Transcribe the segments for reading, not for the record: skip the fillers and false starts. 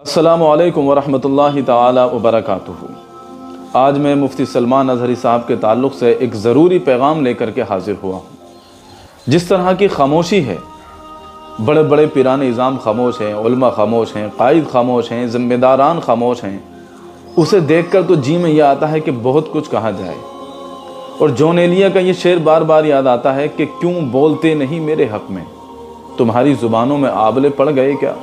अस्सलामु अलैकुम वरहमतुल्लाहि ताला वबरकातुहू। आज मैं मुफ्ती सलमान अज़हरी साहब के ताल्लुक़ से एक ज़रूरी पैगाम लेकर के हाज़िर हुआ हूँ। जिस तरह की ख़ामोशी है, बड़े बड़े पीरान निज़ाम ख़ामोश हैं, उलमा ख़ामोश हैं, क़ाइद ख़ामोश हैं, ज़िम्मेदारान ख़ामोश हैं, उसे देख कर तो जी में यह आता है कि बहुत कुछ कहा जाए। और जॉन एलिया का ये शेर बार बार याद आता है कि क्यों बोलते नहीं मेरे हक़ में, तुम्हारी ज़ुबानों में आबले पड़ गए क्या।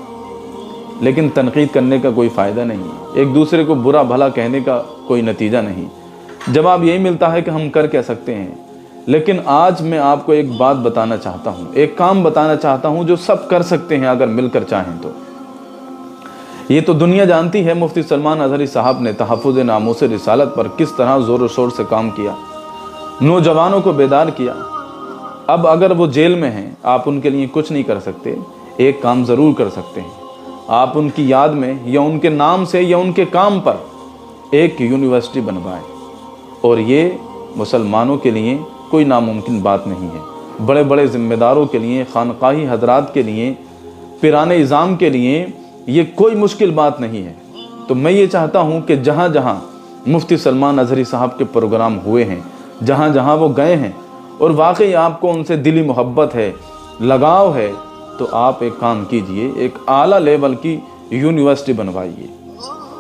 लेकिन तनकीद करने का कोई फ़ायदा नहीं, एक दूसरे को बुरा भला कहने का कोई नतीजा नहीं। जवाब यही मिलता है कि हम कर क्या सकते हैं। लेकिन आज मैं आपको एक बात बताना चाहता हूँ, एक काम बताना चाहता हूँ जो सब कर सकते हैं अगर मिलकर चाहें तो। ये तो दुनिया जानती है मुफ्ती सलमान अज़हरी साहब ने तहफ़्फ़ुज़ नामूस रिसालत पर किस तरह ज़ोर व शोर से काम किया, नौजवानों को बेदार किया। अब अगर वो जेल में हैं, आप उनके लिए कुछ नहीं कर सकते, एक काम ज़रूर कर सकते हैं। आप उनकी याद में या उनके नाम से या उनके काम पर एक यूनिवर्सिटी बनवाएं। और ये मुसलमानों के लिए कोई नामुमकिन बात नहीं है। बड़े बड़े ज़िम्मेदारों के लिए, खानकाही हजरात के लिए, पिराने इज़ाम के लिए ये कोई मुश्किल बात नहीं है। तो मैं ये चाहता हूँ कि जहाँ जहाँ मुफ्ती सलमान अज़हरी साहब के प्रोग्राम हुए हैं, जहाँ जहाँ वो गए हैं और वाकई आपको उनसे दिली मोहब्बत है, लगाव है, तो आप एक काम कीजिए, एक आला लेवल की यूनिवर्सिटी बनवाइए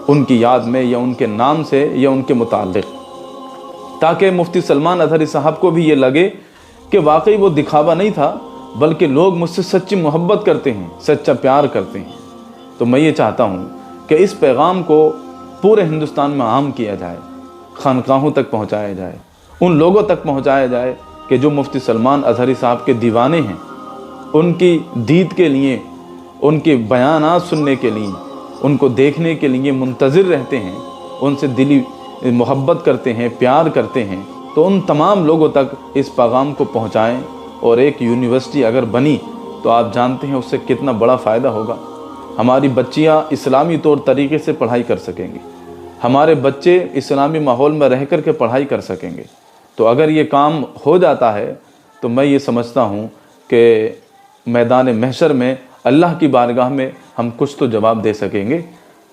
उनकी याद में या उनके नाम से या उनके मुताल्लिक़, ताकि मुफ्ती सलमान अज़हरी साहब को भी ये लगे कि वाकई वो दिखावा नहीं था, बल्कि लोग मुझसे सच्ची मोहब्बत करते हैं, सच्चा प्यार करते हैं। तो मैं ये चाहता हूँ कि इस पैगाम को पूरे हिंदुस्तान में आम किया जाए, खानकाहों तक पहुँचाया जाए, उन लोगों तक पहुँचाया जाए कि जो मुफ्ती सलमान अज़हरी साहब के दीवाने हैं, उनकी दीद के लिए, उनके बयानात सुनने के लिए, उनको देखने के लिए मुंतज़िर रहते हैं, उनसे दिली मोहब्बत करते हैं, प्यार करते हैं। तो उन तमाम लोगों तक इस पैगाम को पहुंचाएं। और एक यूनिवर्सिटी अगर बनी तो आप जानते हैं उससे कितना बड़ा फ़ायदा होगा। हमारी बच्चियां इस्लामी तौर तरीके से पढ़ाई कर सकेंगी, हमारे बच्चे इस्लामी माहौल में रह कर के पढ़ाई कर सकेंगे। तो अगर ये काम हो जाता है तो मैं ये समझता हूँ कि मैदान महशर में अल्लाह की बारगाह में हम कुछ तो जवाब दे सकेंगे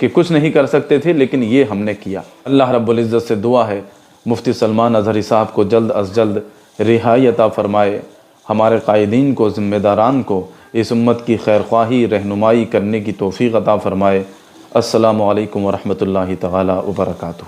कि कुछ नहीं कर सकते थे, लेकिन ये हमने किया। अल्लाह रब्बुल इज़्ज़त से दुआ है मुफ्ती सलमान अज़हरी साहब को जल्द अज़ जल्द रिहाई अता फ़रमाए, हमारे क़ायदीन को, ज़िम्मेदारान को इस उम्मत की खैरख्वाही रहनुमाई करने की तौफ़ीक़ अता फ़रमाए। अस्सलामु अलैकुम वरहमतुल्लाहि तआला वबरकातुहू।